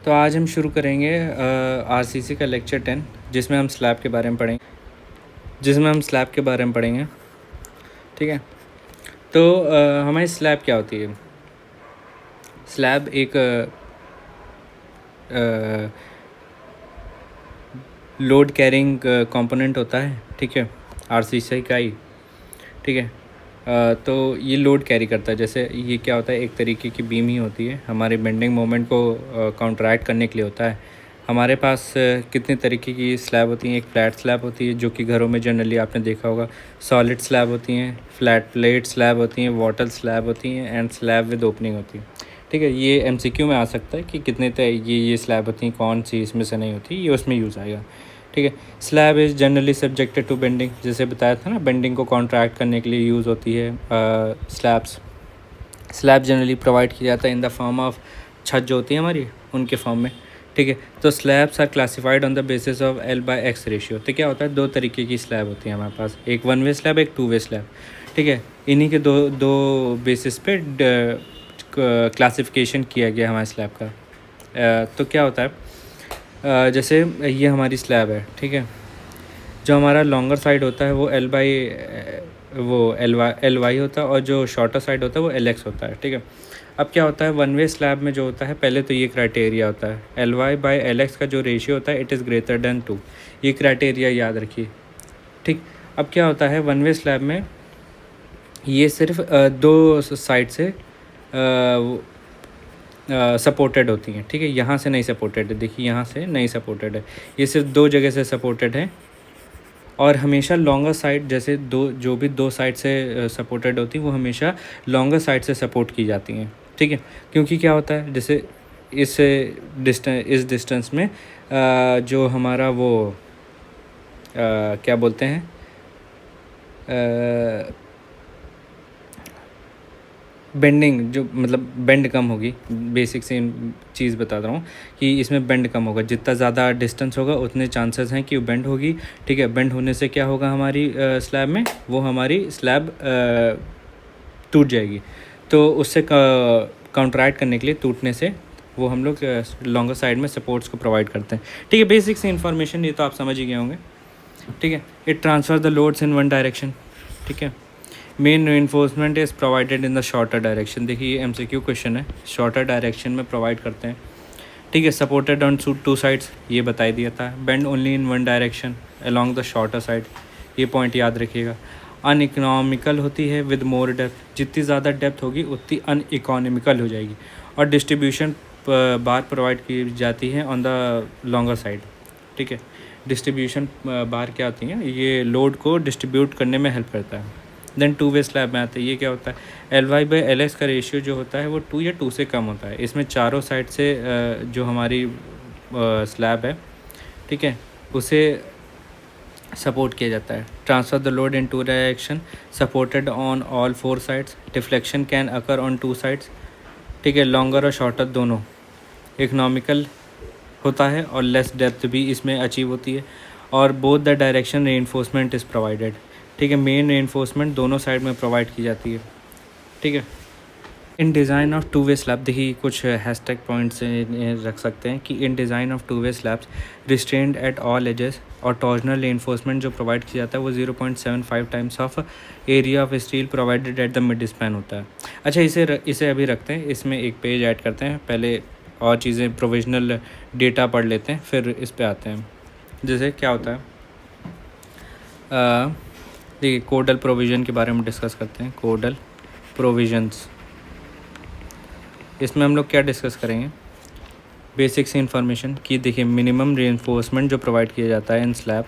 तो आज हम शुरू करेंगे आरसीसी का लेक्चर 10 जिसमें हम स्लैब के बारे में पढ़ेंगे। ठीक है, तो हमारी स्लैब क्या होती है? स्लैब एक लोड कैरिंग कंपोनेंट होता है। ठीक है, आरसीसी का ही। ठीक है, तो ये लोड कैरी करता है। जैसे ये क्या होता है, एक तरीके की बीम ही होती है, हमारे बेंडिंग मोमेंट को काउंटरैक्ट करने के लिए होता है। हमारे पास कितने तरीके की स्लैब होती हैं? एक फ्लैट स्लैब होती है जो कि घरों में जनरली आपने देखा होगा। सॉलिड स्लैब होती हैं, फ्लैट प्लेट स्लैब होती हैं, वाटर स्लैब होती हैं एंड स्लैब विद ओपनिंग होती है। ठीक है, ये एमसीक्यू में आ सकता है कि कितने ये स्लैब होती हैं, कौन सी इसमें से नहीं होती, ये उसमें यूज़ आएगा। ठीक है, slab is generally subjected to bending, जैसे बताया था ना, बेंडिंग को कॉन्ट्रैक्ट करने के लिए यूज़ होती है स्लैब जनरली प्रोवाइड किया जाता है इन द फॉर्म ऑफ छत जो होती है हमारी, उनके फॉर्म में। ठीक है, तो slabs are classified on the basis of L/X ratio. तो क्या होता है, दो तरीके की स्लैब होती है हमारे पास, एक 1 वे स्लैब, एक 2 वे स्लैब। ठीक है, इन्हीं के दो बेसिस पे क्लासिफिकेशन किया गया हमारे स्लैब का। तो क्या होता है, जैसे ये हमारी स्लैब है। ठीक है, जो हमारा लॉन्गर साइड होता है वो एल वाई होता है, और जो शॉर्टर साइड होता है वो LX होता है। ठीक है, अब क्या होता है, 1 वे स्लैब में जो होता है, पहले तो ये क्राइटेरिया होता है, LY/LX का जो रेशियो होता है इट इज़ ग्रेटर देन 2। ये क्राइटेरिया याद रखिए। ठीक, अब क्या होता है, 1 वे स्लैब में ये सिर्फ दो साइड से सपोर्टेड होती हैं। ठीक है, यहाँ से नहीं सपोर्टेड है, देखिए यहाँ से नहीं सपोर्टेड है, ये सिर्फ दो जगह से सपोर्टेड है। और हमेशा लॉन्गर साइड, जैसे जो भी दो साइड से सपोर्टेड होती हैं वो हमेशा लॉन्गर साइड से सपोर्ट की जाती हैं। ठीक है, क्योंकि क्या होता है, जैसे इस डिस्टेंस में जो हमारा वो क्या बोलते हैं, बेंडिंग, जो मतलब बेंड कम होगी, बेसिक से चीज़ बता रहा हूँ कि इसमें बेंड कम होगा। जितना ज़्यादा डिस्टेंस होगा उतने चांसेस हैं कि वो बेंड होगी। ठीक है, बेंड होने से क्या होगा हमारी स्लैब में, वो हमारी स्लैब टूट जाएगी। तो उससे काउंटरैक्ट करने के लिए, टूटने से, वो हम लोग लॉन्गर साइड में सपोर्ट्स को प्रोवाइड करते हैं। ठीक है, बेसिक से इन्फॉर्मेशन ये तो आप समझ ही गए होंगे। ठीक है, it transfer the loads in one direction. ठीक है, main reinforcement is provided in the shorter direction. देखिए ये MCQ क्वेश्चन है, शॉर्टर डायरेक्शन में प्रोवाइड करते हैं। ठीक है, सपोर्टेड ऑन 2 साइड्स, ये बताई दिया था। Bend only in 1 direction along the shorter side, ये पॉइंट याद रखिएगा। अनइकोनॉमिकल होती है विद मोर डेप्थ, जितनी ज़्यादा डेप्थ होगी उतनी अनइकोनॉमिकल हो जाएगी। और डिस्ट्रीब्यूशन बार प्रोवाइड की जाती है ऑन द लॉन्गर साइड। ठीक है, डिस्ट्रीब्यूशन बार क्या होती हैं, ये लोड को डिस्ट्रीब्यूट करने में हेल्प करता है। देन 2 वे स्लैब में आते हैं, ये क्या होता है, LY/LX का रेशियो जो होता है वो 2 या 2 से कम होता है। इसमें चारों साइड से जो हमारी स्लैब है, ठीक है, उसे सपोर्ट किया जाता है। Transfer the load in 2 direction, supported on all 4 sides, deflection can occur on 2 sides. ठीक है, लॉन्गर और शॉर्टर दोनों, इकोनॉमिकल होता है और लेस डेप्थ भी इसमें अचीव होती है। और both the direction reinforcement is provided. ठीक है, मेन रीइंफोर्समेंट दोनों साइड में प्रोवाइड की जाती है। ठीक है, in design of 2 way slab, देखिए कुछ हैशटैग पॉइंट्स रख सकते हैं कि in design of 2 way slabs restrained at all edges, और टॉर्जनल रीइंफोर्समेंट जो प्रोवाइड किया जाता है वो 0.75 times of area of steel provided at the mid span होता है। अच्छा, इसे अभी रखते हैं, इसमें एक पेज ऐड करते हैं, पहले और चीज़ें प्रोविजनल डेटा पढ़ लेते हैं, फिर इस पे आते हैं। जैसे क्या होता है, देखिए कोडल प्रोविज़न के बारे में डिस्कस करते हैं। कोडल प्रोविजंस, इसमें हम लोग क्या डिस्कस करेंगे, बेसिक सी इन्फॉर्मेशन की। देखिए मिनिमम रीइंफोर्समेंट जो प्रोवाइड किया जाता है इन स्लैब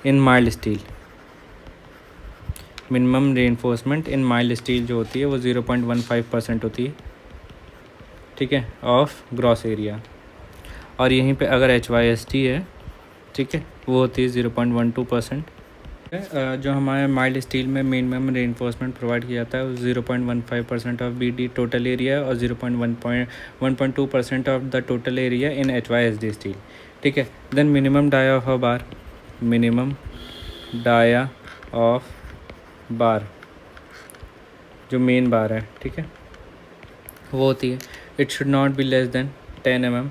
इन माइल्ड स्टील, मिनिमम रीइंफोर्समेंट इन माइल्ड स्टील जो होती है वो 0.15% होती है। ठीक है, ऑफ ग्रॉस एरिया। और यहीं पे अगर HYST है, ठीक है, वो होती है 0.12%। जो हमारे माइल्ड स्टील में मिनिमम रीइंफोर्समेंट प्रोवाइड किया जाता है वो 0.15% ऑफ BD टोटल एरिया और 0.1% of the total area in HYSD steel. ठीक है, then minimum dia of a bar, minimum dia of bar जो मेन बार है, ठीक है, वो होती है, it should not be less than 10 mm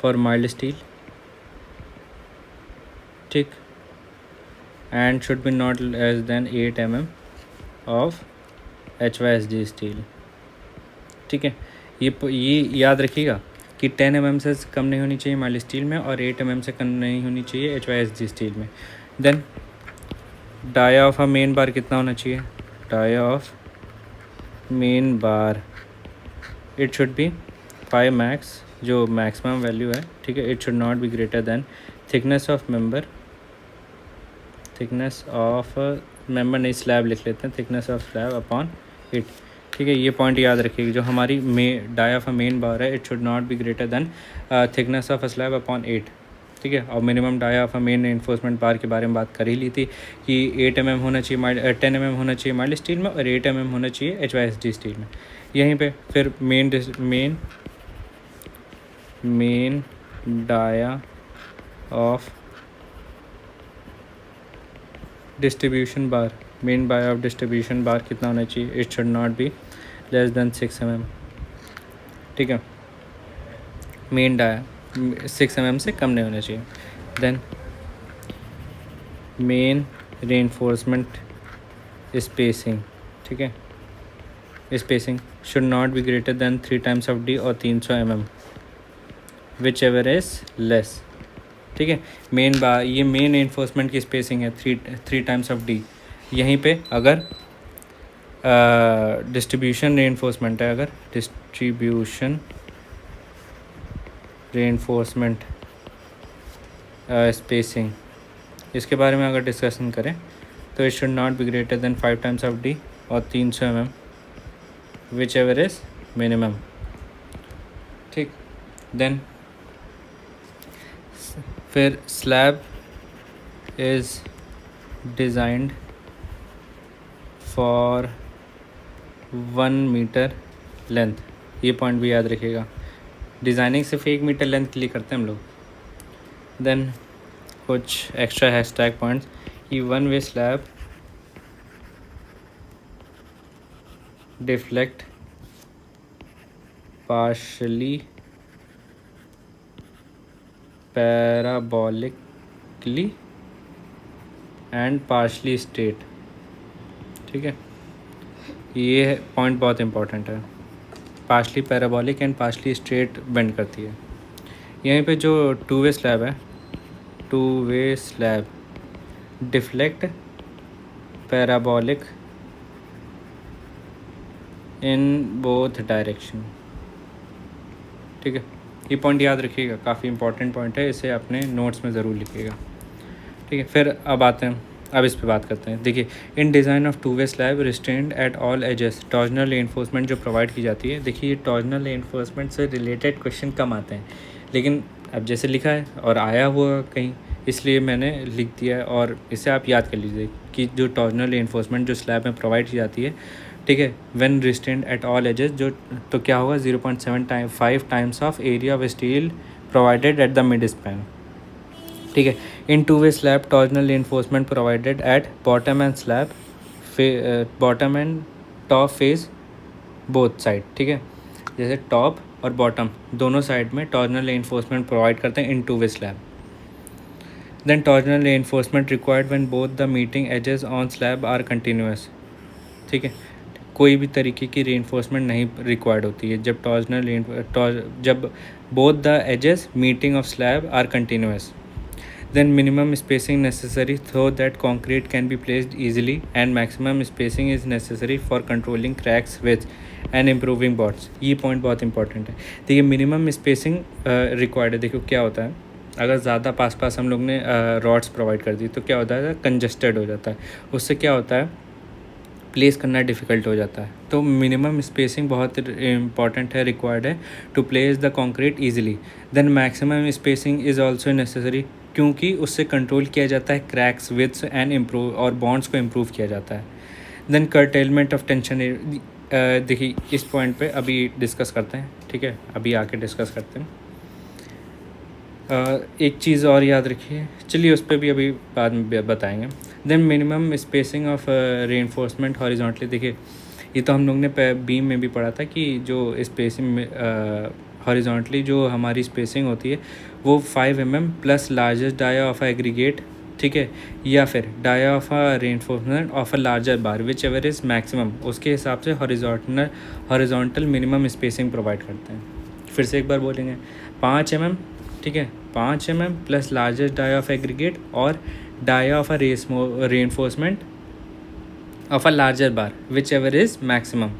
for mild steel, ठीक, and should be not less than 8 mm of HYSG steel, ठीक है। ये याद रखिएगा कि 10 mm से कम नहीं होनी चाहिए माइल्ड स्टील में और 8 mm से कम नहीं होनी चाहिए HYSG स्टील में। Then dia of a main bar कितना होना चाहिए? Dia of main bar it should be 5 max, जो मैक्सिमम वैल्यू है, ठीक है। It should not be greater than thickness of member, thickness of member नहीं, स्लैब लिख लेते हैं, thickness of slab upon it, ठीक है। ये पॉइंट याद रखिएगा। जो हमारी dia of a main bar है, it should not be greater than thickness of a slab upon 8, ठीक है। और minimum dia of a main reinforcement bar के बारे में बात कर ही ली थी कि 8 mm होना चाहिए 10 mm होना चाहिए माइल्ड स्टील में और 8 mm होना चाहिए HYSG स्टील में। यहीं पे फिर main dia of distribution bar, main dia of distribution bar कितना होना चाहिए? It should not be less than 6 mm, ठीक है। मेन डाया 6 mm से कम नहीं होना चाहिए। देन मेन रेनफोर्समेंट स्पेसिंग, ठीक है, spacing should not be greater then 3 times of D और 300 mm, whichever is less, ठीक है। ये मेन रेनफोर्समेंट की स्पेसिंग है 3 टाइम्स ऑफ डी। यहीं पे अगर डिस्ट्रीब्यूशन रेनफोर्समेंट है, अगर डिस्ट्रीब्यूशन रेनफोर्समेंट स्पेसिंग, इसके बारे में अगर डिस्कशन करें तो it should not be greater than 5 times of D और 300 mm, whichever is minimum, ठीक। देन फिर slab is designed for 1 meter length, ये पॉइंट भी याद रखिएगा। डिज़ाइनिंग सिर्फ 1 मीटर लेंथ के लिए करते हैं हम लोग। देन कुछ एक्स्ट्रा हैशटैग पॉइंट्स कि 1 वे slab deflect partially parabolically and partially straight, ठीक है। ये पॉइंट बहुत इंपॉर्टेंट है। Partially parabolic and partially straight bend करती है। यहीं पे जो 2 वे स्लैब है, 2 way slab deflect parabolic in both direction, ठीक है। ये पॉइंट याद रखिएगा, काफ़ी इंपॉर्टेंट पॉइंट है, इसे अपने नोट्स में ज़रूर लिखिएगा, ठीक है। फिर अब इस पे बात करते हैं। देखिए, in design of 2 way slab restrained at all edges torsional reinforcement जो प्रोवाइड की जाती है। देखिए, टॉर्जनल रेनफोर्समेंट से रिलेटेड क्वेश्चन कम आते हैं, लेकिन अब जैसे लिखा है और आया हुआ कहीं, इसलिए मैंने लिख दिया है। और इसे आप याद कर लीजिए कि जो टॉर्जनल रेनफोर्समेंट जो स्लैब में प्रोवाइड की जाती है, ठीक है, when restrained at all edges, जो तो क्या होगा 0.75 times of area of steel provided at the mid span, ठीक है। इन 2 way slab torsional reinforcement provided at bottom and slab bottom and top face both side, ठीक है। जैसे टॉप और बॉटम दोनों साइड में टॉर्जनल रेनफोर्समेंट प्रोवाइड करते हैं in 2 way slab. Then torsional reinforcement required when both the meeting edges on slab are continuous, ठीक है। कोई भी तरीके की रेनफोर्समेंट नहीं रिक्वायर्ड होती है जब both the edges meeting of slab are continuous. Then minimum spacing necessary so that concrete can be placed easily, and maximum spacing is necessary for controlling cracks width and improving bonds। ये point बहुत important है। देखिए, minimum spacing required है। देखो क्या होता है, अगर ज़्यादा पास हम लोग ने रॉड्स प्रोवाइड कर दी तो क्या होता है, कंजस्टेड हो जाता है। उससे क्या होता है, प्लेस करना डिफ़िकल्ट हो जाता है। तो मिनिमम स्पेसिंग बहुत इंपॉर्टेंट है, रिक्वायर्ड है to place the concrete easily. Then maximum spacing is also necessary, क्योंकि उससे कंट्रोल किया जाता है क्रैक्स विड्स एंड इम्प्रूव और बॉन्ड्स को इम्प्रूव किया जाता है। देन कर्टेलमेंट ऑफ टेंशन, देखिए इस पॉइंट पे अभी डिस्कस करते हैं, ठीक है, अभी आके डिस्कस करते हैं। एक चीज़ और याद रखिए, चलिए उस पर भी अभी बाद में बताएंगे। Then minimum spacing of reinforcement horizontally. देखिए, ये तो हम लोग ने बीम में भी पढ़ा था कि जो स्पेसिंग हॉरिजॉन्टली जो हमारी स्पेसिंग होती है वो 5 mm plus largest dia of aggregate, ठीक है, या फिर dia of reinforcement of a larger bar whichever is maximum, उसके हिसाब से हॉरिजॉन्टल मिनिमम स्पेसिंग प्रोवाइड करते हैं। फिर से एक बार बोलेंगे, 5 mm, ठीक है, 5 mm plus largest dia of aggregate और dia of a reinforcement of a larger bar whichever is maximum.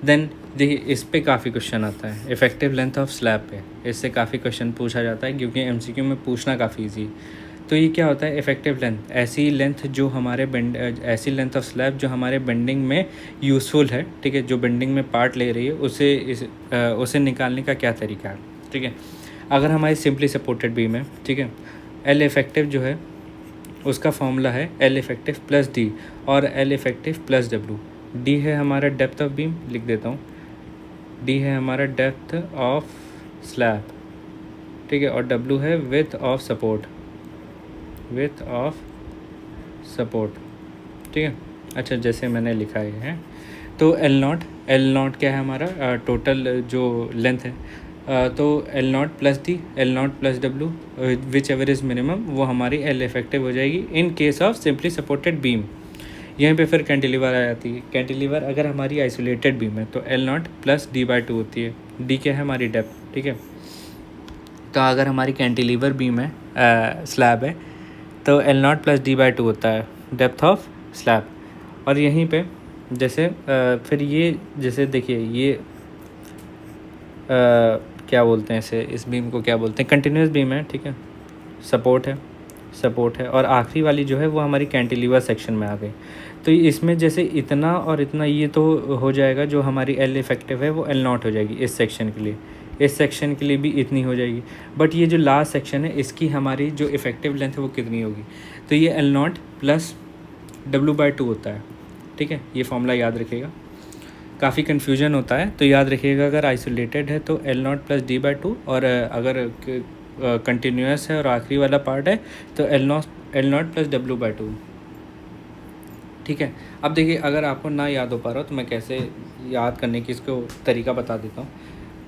Then देखिए इस पे काफ़ी क्वेश्चन आता है, इफेक्टिव लेंथ ऑफ स्लैब पे, इससे काफ़ी क्वेश्चन पूछा जाता है क्योंकि एमसीक्यू में पूछना काफ़ी ईजी। तो ये क्या होता है, इफेक्टिव लेंथ, ऐसी लेंथ जो हमारे ऐसी लेंथ ऑफ स्लैब जो हमारे बेंडिंग में यूज़फुल है, ठीक है, जो बेंडिंग में पार्ट ले रही है उसे निकालने का क्या तरीका है, ठीक है। अगर हमारी सिंपली सपोर्टेड बीम है, ठीक है, एल इफेक्टिव जो है उसका फॉर्मूला है एल इफेक्टिव प्लस डी और L effective plus W. D है हमारा डेप्थ ऑफ बीम, लिख देता हूँ, डी है हमारा डेप्थ ऑफ स्लैब, ठीक है, और डब्ल्यू है width of support, width of support, ठीक है। अच्छा, जैसे मैंने लिखा है तो एल नॉट क्या है हमारा टोटल जो लेंथ है, तो L nought plus D, L nought plus W whichever is minimum, वो हमारी एल इफेक्टिव हो जाएगी in case of simply supported beam. यहीं पे फिर कैंटिलीवर आ जाती है। कैंटिलीवर अगर हमारी आइसोलेटेड बीम है तो L nought plus D by two होती है। डी क्या है हमारी डेप्थ, ठीक है। तो अगर हमारी कैंटिलीवर बीम है, स्लैब है, तो L nought plus D by two होता है डेप्थ ऑफ स्लैब। और यहीं पे जैसे फिर ये जैसे देखिए ये क्या बोलते हैं इसे, इस बीम को क्या बोलते हैं, कंटिन्यूस बीम है, ठीक है, सपोर्ट है और आखिरी वाली जो है वो हमारी कैंटिलीवर सेक्शन में आ गई। तो इसमें जैसे इतना और इतना ये तो हो जाएगा, जो हमारी एल इफेक्टिव है वो एल नॉट हो जाएगी इस सेक्शन के लिए, इस सेक्शन के लिए भी इतनी हो जाएगी। बट ये जो लास्ट सेक्शन है इसकी हमारी जो इफेक्टिव लेंथ है वो कितनी होगी, तो ये L nought plus W by two होता है, ठीक है। ये फॉर्मूला याद रखिएगा, काफ़ी कन्फ्यूजन होता है, तो याद रखिएगा अगर आइसोलेटेड है तो L nought plus D by two, और अगर कंटिन्यूस है और आखिरी वाला पार्ट है तो L nought plus W by two, ठीक है। अब देखिए अगर आपको ना याद हो पा रहा हो तो मैं कैसे याद करने की इसको तरीका बता देता हूँ।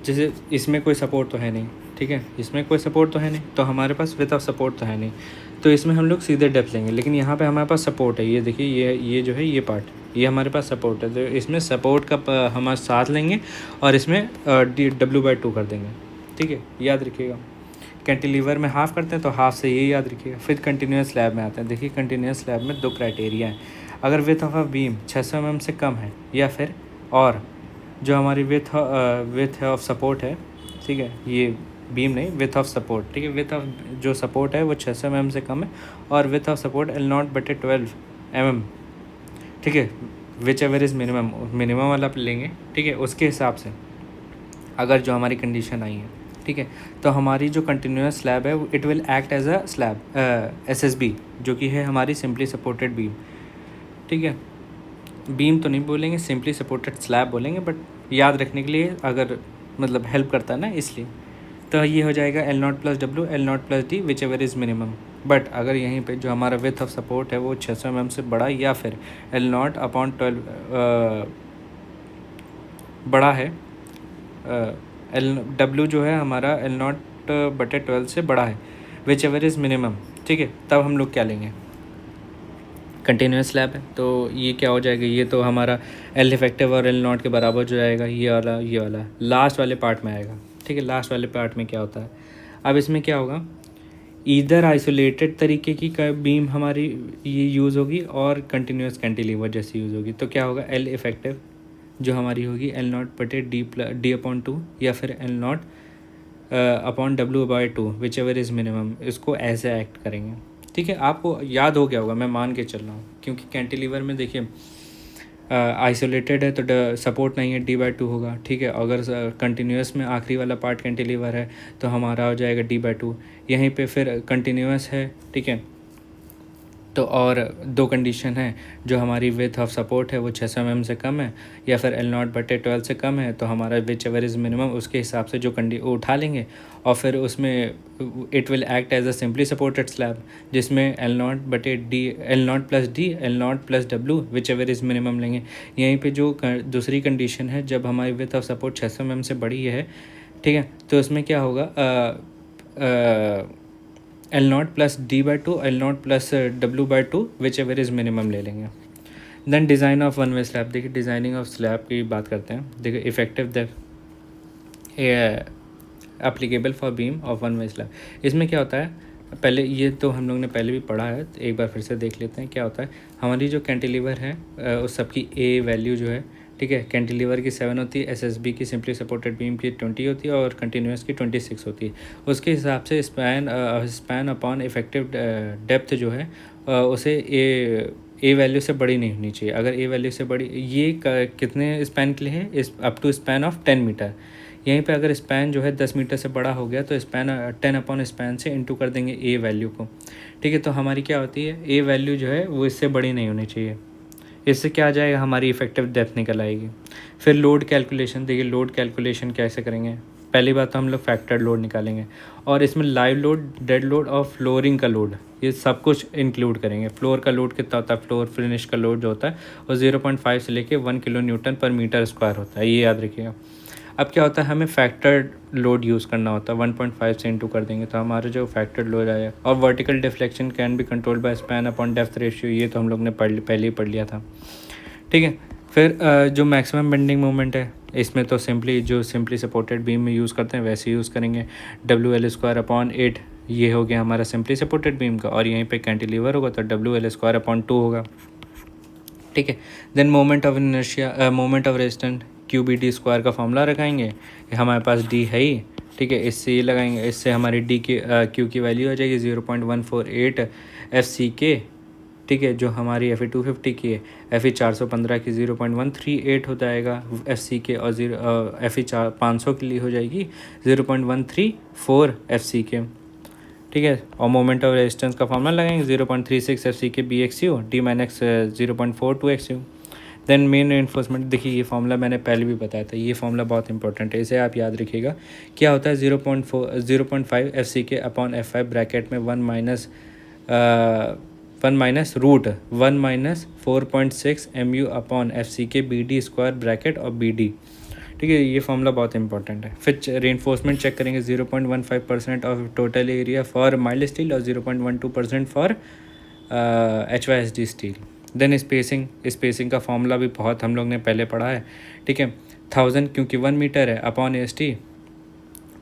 जैसे इसमें कोई सपोर्ट तो है नहीं, ठीक है, इसमें कोई सपोर्ट तो है नहीं, तो हमारे पास विदाउट सपोर्ट तो है नहीं, तो इसमें हम लोग सीधे डेप्थ लेंगे। लेकिन यहाँ पे हमारे पास सपोर्ट है, ये देखिए ये जो है ये पार्ट, ये हमारे पास सपोर्ट है, तो इसमें सपोर्ट का हम साथ लेंगे और इसमें डब्ल्यू बाई टू कर देंगे, ठीक है, याद रखिएगा। कैंटिलीवर में हाफ़ करते हैं तो हाफ से ये याद रखिएगा। फिर कंटिन्यूस स्लैब में आते हैं। देखिए कंटिन्यूस स्लैब में दो क्राइटेरिया हैं, अगर width of a beam 600 mm से कम है, या फिर और जो हमारी विथ ऑफ सपोर्ट है, ठीक है, ये बीम नहीं, विथ ऑफ सपोर्ट, ठीक है, विथ ऑफ जो सपोर्ट है वो 600 mm से कम है और width of support L nought बटे 12 mm, ठीक है, विच एवर इज़ मिनिमम वाला लेंगे, ठीक है। उसके हिसाब से अगर जो हमारी कंडीशन आई है, ठीक है, तो हमारी जो कंटिन्यूस स्लैब है it will act as a slab SSB, जो कि है हमारी सिंपली सपोर्टेड बीम, ठीक है। बीम तो नहीं बोलेंगे, सिंपली सपोर्टेड स्लैब बोलेंगे, बट याद रखने के लिए अगर मतलब हेल्प करता है ना, इसलिए। तो ये हो जाएगा L nought plus W, L nought plus D, which ever is minimum. But अगर यहीं पे जो हमारा विथ ऑफ सपोर्ट है वो 600 mm से बड़ा, या फिर एल नॉट अपॉन 12 बड़ा है, एल डब्ल्यू जो है हमारा एल नॉट बटे 12 से बड़ा है, विच एवर इज़ मिनिमम, ठीक है, तब हम लोग क्या लेंगे, कंटिन्यूस स्लैब है, तो ये क्या हो जाएगा, ये तो हमारा एल इफेक्टिव और एल नॉट के बराबर जो आएगा, ये वाला लास्ट वाले पार्ट में आएगा, ठीक है। लास्ट वाले पार्ट में क्या होता है, अब इसमें क्या होगा, इधर आइसोलेटेड तरीके की बीम हमारी ये यूज़ होगी और कंटिन्यूस कैंटिलीवर जैसी यूज़ होगी, तो क्या होगा, एल इफेक्टिव जो हमारी होगी एल नॉट बटे डी अपॉन टू, या फिर L not upon W by two, which ever is minimum, इसको ऐसे एक्ट करेंगे, ठीक है। आपको याद हो गया होगा, मैं मान के चल रहा हूँ, क्योंकि कैंटिलीवर में देखिए आइसोलेटेड है तो सपोर्ट नहीं है, डी बाई टू होगा, ठीक है। अगर कंटिन्यूस में आखिरी वाला पार्ट कैंटिलीवर है तो हमारा हो जाएगा डी बाई टू। यहीं पे फिर कंटिन्यूस है, ठीक है, तो और दो कंडीशन है, जो हमारी विथ ऑफ सपोर्ट है वो 600 mm से कम है, या फिर एल नॉट बटे 12 से कम है, तो हमारा विच एवर इज़ मिनिमम, उसके हिसाब से जो वो उठा लेंगे और फिर उसमें it will act as a simply supported slab, जिसमें एल नॉट बटे D, L nought plus D, L nought plus W, whichever is minimum लेंगे। यहीं पे जो दूसरी कंडीशन है, जब हमारी विथ ऑफ सपोर्ट 600 mm से बड़ी है, ठीक है। तो उसमें क्या होगा, L0 plus D/2, L0 plus W/2 whichever is minimum ले लेंगे। Then design of one way slab, देखिए डिज़ाइनिंग ऑफ स्लैब की बात करते हैं। देखिए effective depth applicable for beam of one way slab. इसमें क्या होता है, पहले ये तो हम लोग ने पहले भी पढ़ा है, तो एक बार फिर से देख लेते हैं। क्या होता है, हमारी जो कैंटिलीवर है उस सबकी ए वैल्यू जो है, ठीक है, कैंटिलीवर की 7 होती है, एसएसबी की सिंपली सपोर्टेड बीम की 20 होती है और कंटिन्यूस की 26 होती है। उसके हिसाब से स्पैन अपॉन इफेक्टिव डेप्थ जो है उसे ए वैल्यू से बड़ी नहीं होनी चाहिए। अगर ए वैल्यू से बड़ी, ये कितने स्पैन के लिए है, इस up to span of 10 meter. यहीं पे अगर स्पैन जो है 10 मीटर से बड़ा हो गया तो स्पैन 10 अपॉन स्पैन से इंटू कर देंगे ए वैल्यू को, ठीक है। तो हमारी क्या होती है, ए वैल्यू जो है वो इससे बड़ी नहीं होनी चाहिए। इससे क्या आ जाएगा, हमारी इफेक्टिव डेप्थ निकल आएगी। फिर लोड कैलकुलेशन, देखिए लोड कैलकुलेशन कैसे करेंगे। पहली बात तो हम लोग फैक्टर लोड निकालेंगे और इसमें लाइव लोड, डेड लोड और फ्लोरिंग का लोड, ये सब कुछ इंक्लूड करेंगे। फ्लोर का लोड कितना होता है, फ्लोर फिनिश का लोड जो होता है वो 0.5 से लेके 1 kilo newton per metre square होता है, ये याद रखिएगा। अब क्या होता है, हमें फैक्टर्ड लोड यूज़ करना होता है, 1.5 से इंटू कर देंगे तो हमारा जो फैक्टर्ड लोड आया। और vertical deflection can be control by span upon depth ratio, ये तो हम लोग ने पहले ही पढ़ लिया था, ठीक है। फिर जो मैक्सिमम बेंडिंग मोमेंट है, इसमें तो सिंपली सपोर्टेड बीम में यूज़ करते हैं वैसे यूज़ करेंगे। WL²/8 ये हो गया हमारा सिंपली सपोर्टेड बीम का, और यहीं पे कैंटिलीवर होगा तो WL²/2 होगा, ठीक है। Then moment of inertia, moment of resistance QBD² का फॉर्मूला लगाएंगे, हमारे पास D है ही, ठीक है। इससे ये लगाएंगे, इससे हमारी Q की वैल्यू हो जाएगी 0.148 FCK, ठीक है, जो हमारी FE 250 की है। FE 415 की 0.138 हो जाएगा FCK, और FE 500 के लिए हो जाएगी 0.134 FCK, ठीक है। और मोमेंट ऑफ रेजिस्टेंस का फॉर्मूला लगाएंगे 0.36 FCK BXU D minus 0.42 XU। Then main reinforcement, देखिए ये फॉर्मूला मैंने पहले भी बताया था, ये फॉर्मूला बहुत इंपॉर्टेंट है, इसे आप याद रखिएगा। क्या होता है, 0.5 FCK अपॉन F5 ब्रैकेट में 1 minus root 1 minus 4.6 MU upon FCK BD² bracket और BD, ठीक है। ये फॉर्मूला बहुत इंपॉर्टेंट है। फिर रेनफोर्समेंट चेक करेंगे, 0.15% of total area for mild steel और 0.12% for HYSD steel. Then spacing का फॉर्मूला भी बहुत हम लोग ने पहले पढ़ा है, ठीक है। 1000 क्योंकि 1 मीटर है अपॉन ST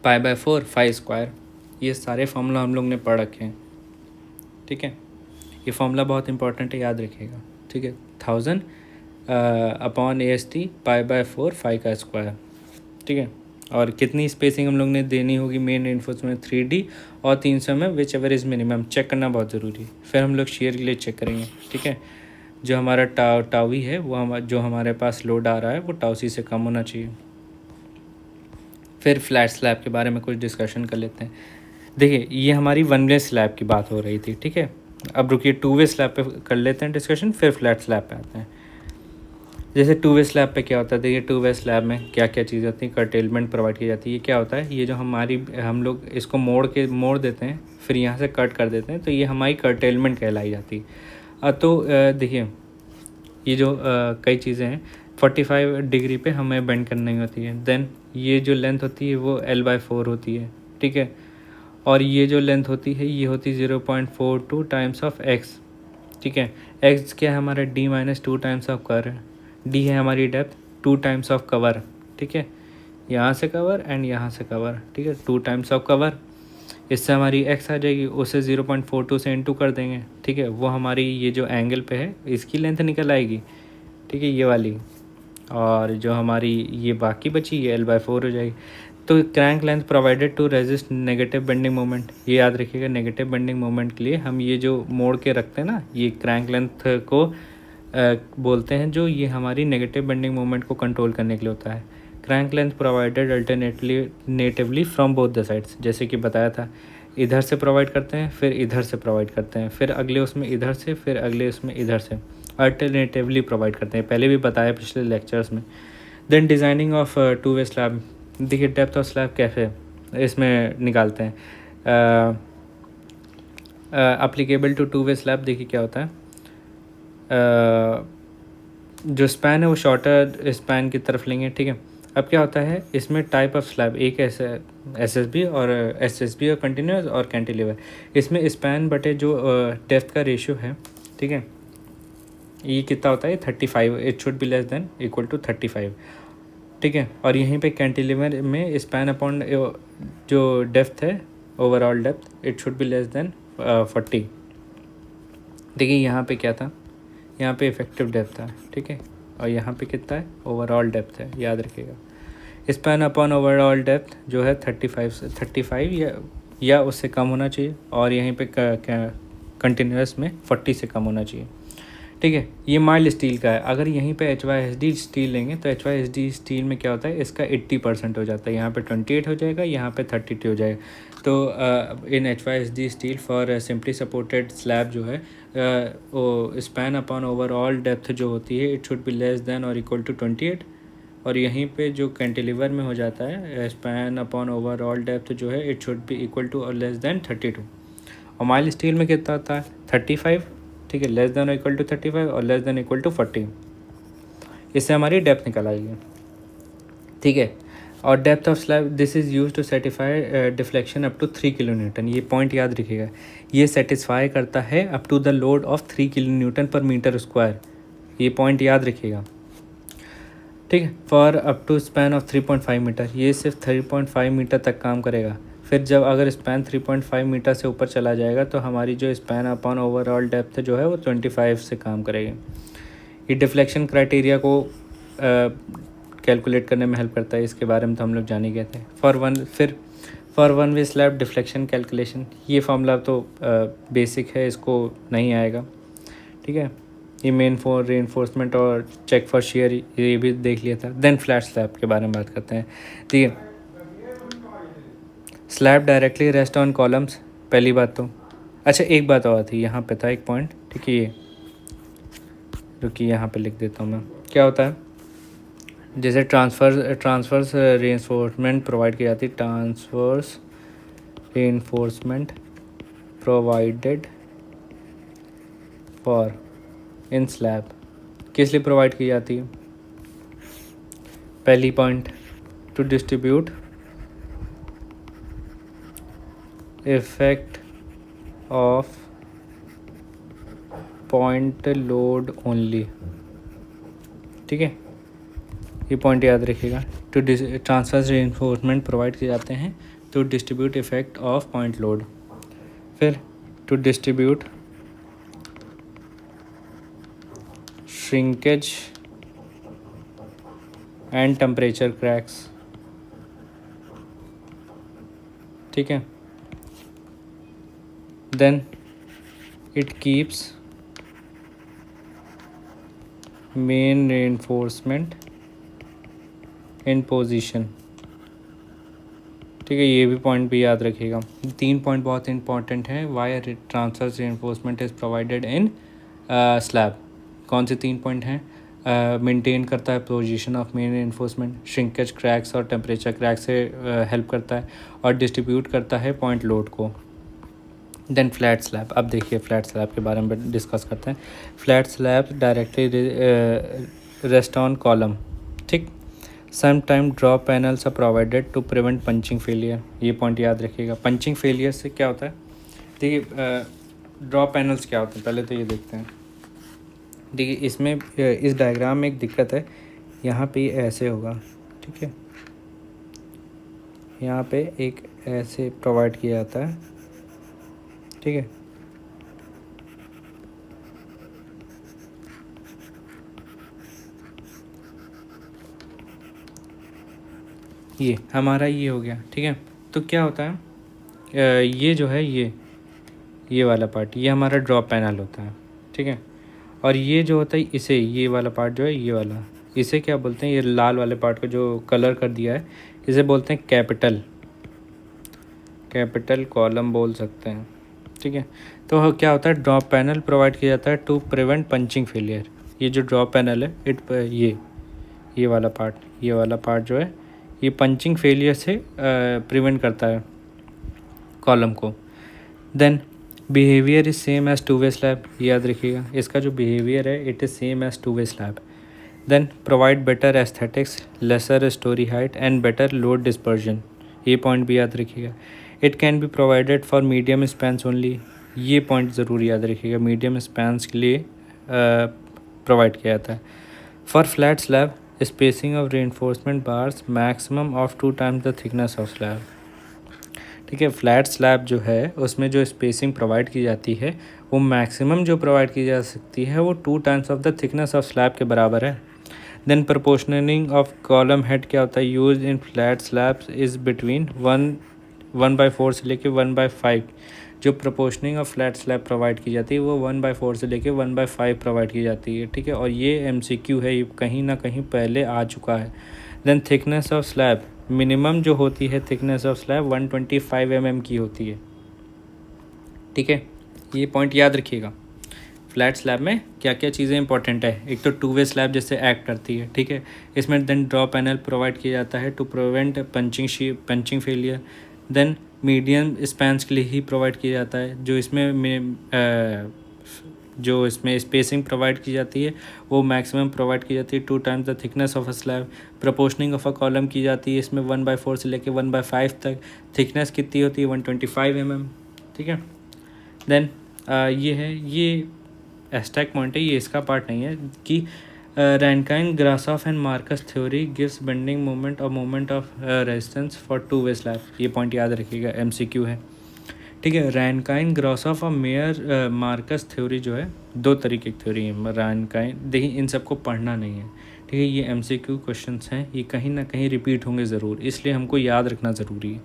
π/4 5², ये सारे फार्मूला हम लोग ने पढ़ रखे हैं, ठीक है। ये फार्मूला बहुत इंपॉर्टेंट है, याद रखिएगा, ठीक है। 1000 अपॉन AST π/4 5², ठीक है। और कितनी स्पेसिंग हम लोग ने देनी होगी मेन रेनफोर्समेंट 3D और 300 में whichever is minimum, check करना बहुत ज़रूरी है। फिर हम लोग शेयर के लिए चेक करेंगे, ठीक है। जो हमारा टावी है वो जो हमारे पास लोड आ रहा है वो टाउसी से कम होना चाहिए। फिर फ्लैट स्लैब के बारे में कुछ डिस्कशन कर लेते हैं। देखिए ये हमारी वन वे स्लैब की बात हो रही थी, ठीक है। अब रुकिए 2 वे स्लैब पे कर लेते हैं डिस्कशन, फिर फ्लैट स्लैब पे आते हैं। जैसे 2 वे स्लैब पे क्या होता है, देखिए 2 वे स्लैब में क्या क्या चीज़ होती है, कर्टेलमेंट प्रोवाइड की जाती है। ये क्या होता है, ये जो हम लोग इसको मोड़ देते हैं, फिर यहाँ से कट कर देते हैं, तो ये हमारी कर्टेलमेंट कहलाई जाती है। तो देखिए ये जो कई चीज़ें हैं, 45 डिग्री पे हमें बेंड करनी होती है। देन ये जो लेंथ होती है वो L/4 होती है, ठीक है। और ये जो लेंथ होती है ये होती है 0.42 टाइम्स ऑफ x, ठीक है। x क्या है हमारा D minus 2 times of cover, D है हमारी डेप्थ 2 टाइम्स ऑफ कवर, ठीक है। यहाँ से कवर एंड यहाँ से कवर, ठीक है, 2 टाइम्स ऑफ कवर। इससे हमारी x आ जाएगी, उसे 0.42 से इंटू कर देंगे, ठीक है। वो हमारी ये जो एंगल पे है इसकी लेंथ निकल आएगी, ठीक है, ये वाली। और जो हमारी ये बाकी बची ये L/4 हो जाएगी। तो crank length provided to resist negative bending moment, ये याद रखिएगा। नेगेटिव बेंडिंग मोमेंट के लिए हम ये जो मोड़ के रखते हैं ना, ये क्रैंक लेंथ को बोलते हैं, जो ये हमारी नेगेटिव बेंडिंग मोमेंट को कंट्रोल करने के लिए होता है। Crank length provided alternatively from both the sides, जैसे कि बताया था, इधर से प्रोवाइड करते हैं, फिर इधर से प्रोवाइड करते हैं, फिर अगले उसमें इधर से, फिर अगले उसमें इधर से, अल्टरनेटिवली प्रोवाइड करते हैं। पहले भी बताया पिछले लेक्चर्स में। Then designing of 2 way slab, देखिए डेप्थ ऑफ स्लैब कैसे इसमें निकालते हैं। अप्लीकेबल टू 2 वे स्लैब, देखिए क्या होता है, जो स्पैन है वो शॉर्टर स्पैन की तरफ लेंगे, ठीक है। अब क्या होता है इसमें टाइप ऑफ स्लैब, एक एसएसबी और एसएसबी और कंटिन्यूस और कैंटिलीवर। इसमें स्पैन बटे जो डेप्थ का रेशियो है, ठीक है, ये कितना होता है 35, it should be less than equal to 35, ठीक है। और यहीं पे कैंटिलीवर में स्पैन अपॉन जो डेप्थ है, overall depth, it should be less than 40। देखिए यहाँ पे क्या था, यहाँ पे इफेक्टिव डेप्थ था, ठीक है, और यहाँ पे कितना है, ओवरऑल डेप्थ है, याद रखिएगा। स्पैन अपॉन ओवरऑल डेप्थ जो है 35 या उससे कम होना चाहिए, और यहीं पे कंटिन्यूस में 40 से कम होना चाहिए, ठीक है। ये माइल्ड स्टील का है। अगर यहीं पे HYSD स्टील लेंगे तो HYSD स्टील में क्या होता है, इसका 80% हो जाता है, यहाँ पे 28 हो जाएगा, यहाँ पे 32 हो जाएगा। तो इन HYSD steel for simply supported slab जो है वो स्पैन अपॉन ओवरऑल डेप्थ जो होती है it should be less then और इक्वल टू 28, और यहीं पे जो कैंटिलीवर में हो जाता है स्पैन अपॉन ओवरऑल डेप्थ जो है it should be equal to और लेस देन 32। और माइल्ड स्टील में कितना होता है 35, ठीक है, लेस देन और इक्वल टू 35 और लेस देन इक्वल टू 40। इससे हमारी डेप्थ निकल आएगी, ठीक है। और depth of slab this is used to satisfy deflection up to 3 kilo newton. ये पॉइंट याद रखिएगा, ये सेटिस्फाई करता है up to the load of 3 kilo newton per metre square, ये पॉइंट याद रखिएगा, ठीक है। For up to span of 3.5 metre, ये सिर्फ 3.5 मीटर तक काम करेगा। फिर जब अगर स्पैन 3.5 मीटर से ऊपर चला जाएगा तो हमारी जो स्पैन अपॉन ओवरऑल डेप्थ जो है वो 25 से काम करेगी। ये डिफ्लेक्शन क्राइटेरिया को कैलकुलेट करने में हेल्प करता है, इसके बारे में तो हम लोग जान ही गए थे। For one way slab deflection calculation, ये फॉर्मूला तो बेसिक है, इसको नहीं आएगा, ठीक है। ये मेन फॉर रीइंफोर्समेंट और चेक फॉर शेयर ये भी देख लिया था। देन फ्लैट स्लैब के बारे में बात करते हैं, ठीक है। Slab directly rest on columns, पहली बात तो, अच्छा एक बात और थी, यहाँ पे था एक पॉइंट, ठीक है, ये रुकिए यहाँ पे लिख देता हूँ मैं। क्या होता है, जैसे ट्रांसफर्स रीइंफोर्समेंट प्रोवाइड की जाती है, transverse reinforcement provided for in slab, किस लिए प्रोवाइड की जाती है, पहली point to distribute effect of point load only, ठीक है, ये पॉइंट याद रखिएगा। टू ट्रांसफर्स रीइंफोर्समेंट प्रोवाइड किए जाते हैं to distribute effect of point load. फिर to distribute shrinkage and temperature cracks, ठीक है। Then it keeps main reinforcement in position, ठीक है, ये भी पॉइंट भी याद रखिएगा। 3 पॉइंट बहुत इंपॉर्टेंट हैं, why transverse reinforcement is provided in slab. कौन से 3 पॉइंट हैं, मेंटेन करता है position of main reinforcement, shrinkage cracks और टेम्परेचर क्रैक से हेल्प करता है, और डिस्ट्रीब्यूट करता है पॉइंट लोड को। देन फ्लैट स्लैब, अब देखिए फ्लैट स्लैब के बारे में डिस्कस करते हैं। Flat slab directly rest on column, ठीक। Some time drop panels are provided to prevent punching failure, ये पॉइंट याद रखिएगा। पंचिंग फेलियर से क्या होता है, देखिए ड्रॉप पैनल्स क्या होते हैं पहले तो ये देखते हैं। देखिए इसमें इस डायग्राम में एक दिक्कत है, यहाँ पे ऐसे होगा, ठीक है, यहाँ पे एक ऐसे प्रोवाइड किया जाता है, ठीक है। ये हमारा ये हो गया, ठीक है। तो क्या होता है ये जो है ये वाला पार्ट ये हमारा ड्रॉप पैनल होता है, ठीक है। और ये जो होता है इसे, ये वाला पार्ट जो है ये वाला, इसे क्या बोलते हैं, ये लाल वाले पार्ट को जो कलर कर दिया है इसे बोलते हैं कैपिटल कॉलम बोल सकते हैं, ठीक है। तो क्या होता है, ड्रॉप पैनल प्रोवाइड किया जाता है टू प्रिवेंट पंचिंग फेलियर। ये जो ड्रॉप पैनल है ये वाला पार्ट जो है ये पंचिंग फेलियर से प्रिवेंट करता है कॉलम को। Then behaviour is same as two way slab, याद रखिएगा, इसका जो बिहेवियर है it is same as two way slab. Then provide better aesthetics, lesser storey height and better load dispersion, ये पॉइंट भी याद रखिएगा। It can be provided for medium spans only, ये पॉइंट ज़रूर याद रखिएगा, मीडियम स्पैन्स के लिए प्रोवाइड किया जाता है। For flat slab spacing of reinforcement bars maximum of 2 times the thickness of slab, ठीक है। फ्लैट स्लैब जो है उसमें जो स्पेसिंग प्रोवाइड की जाती है वो मैक्सिमम जो प्रोवाइड की जा सकती है वो 2 times of the thickness of slab के बराबर है। Then proportioning of column head क्या होता है use in flat slabs is between 1/4 से लेके 1/5, जो proportioning of flat slab provide की जाती है वो 1/4 से लेके 1/5 प्रोवाइड की जाती है, ठीक है। और ये MCQ है, ये कहीं ना कहीं पहले आ चुका है। Then thickness of slab, minimum जो होती है थिकनेस ऑफ स्लैब 125 mm की होती है, ठीक है। ये पॉइंट याद रखिएगा। फ्लैट स्लैब में क्या क्या चीज़ें इंपॉर्टेंट है, एक तो 2 वे स्लैब जैसे एक्ट करती है, ठीक है। इसमें देन ड्रॉ पैनल प्रोवाइड किया जाता है to prevent punching failure. Then medium spans के लिए ही प्रोवाइड किया जाता है, जो इसमें स्पेसिंग प्रोवाइड की जाती है वो मैक्सिमम प्रोवाइड की जाती है 2 times the thickness of a slab. Proportioning of a column की जाती है इसमें 1/4 से लेके 1/5 तक। थिकनेस कितनी होती है 125 mm, ठीक है। देन ये है, ये एस्टैक पॉइंट है, ये इसका पार्ट नहीं है कि Rankine Grashof and Marcus theory gives bending moment और moment of resistance for 2 way slab, ये पॉइंट याद रखिएगा, MCQ है, ठीक है। रैनकाइन ग्रासॉफ और मेयर मार्कस थ्योरी जो है 2 तरीके की थ्योरी है। रैनकाइन, देखिए इन सबको पढ़ना नहीं है, ठीक है। ये MCQ क्वेश्चंस हैं, ये कहीं ना कहीं रिपीट होंगे ज़रूर, इसलिए हमको याद रखना ज़रूरी है,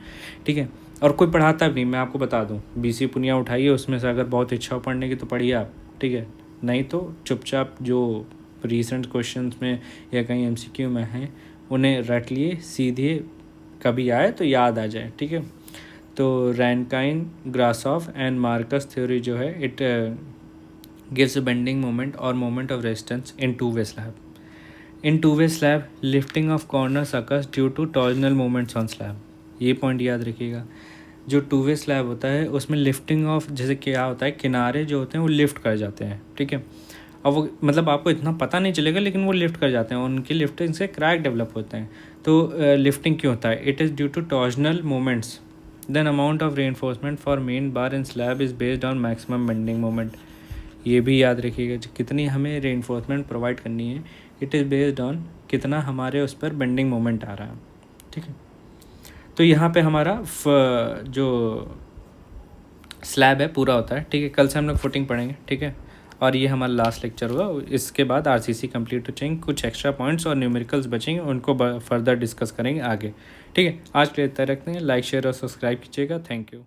ठीक है। और कोई पढ़ाता भी नहीं, मैं आपको बता दूँ, BC पुनिया उठाइए, उसमें से अगर बहुत इच्छा हो पढ़ने की तो पढ़िए आप, ठीक है। नहीं तो चुपचाप जो रिसेंट क्वेश्चंस में या कहीं MCQ में हैं उन्हें रट लिए, सीधे कभी आए तो याद आ जाए, ठीक है। तो Rankine Grashof and Marcus theory जो है इट गिव्स बेंडिंग मोमेंट और moment of resistance in 2 way slab. In 2 way slab lifting of corners occurs due to torsional moments on slab, ये पॉइंट याद रखिएगा। जो 2 वे स्लैब होता है उसमें लिफ्टिंग ऑफ, जैसे क्या होता है किनारे जो होते हैं वो लिफ्ट कर जाते हैं, ठीक है। और वो मतलब आपको इतना पता नहीं चलेगा लेकिन वो लिफ्ट कर जाते हैं, उनकी लिफ्टिंग से क्रैक डेवलप होते हैं। तो लिफ्टिंग क्यों होता है, it is due to torsional moments. Then amount of reinforcement for main bar in slab is based on maximum bending moment, ये भी याद रखिएगा। कितनी हमें reinforcement प्रोवाइड करनी है, इट इज़ बेस्ड ऑन कितना हमारे उस पर बेंडिंग मोमेंट आ रहा है, ठीक है। तो यहाँ पे हमारा जो स्लैब है पूरा होता है, ठीक है। कल से हम लोग फुटिंग पढ़ेंगे, ठीक है। और ये हमारा लास्ट लेक्चर होगा, इसके बाद RCC कंप्लीट हो जाएंगे, कुछ एक्स्ट्रा पॉइंट्स और न्यूमेरिकल्स बचेंगे, उनको फर्दर डिस्कस करेंगे आगे, ठीक है। आज के लिए इतना रखते हैं, लाइक शेयर और सब्सक्राइब कीजिएगा, थैंक यू।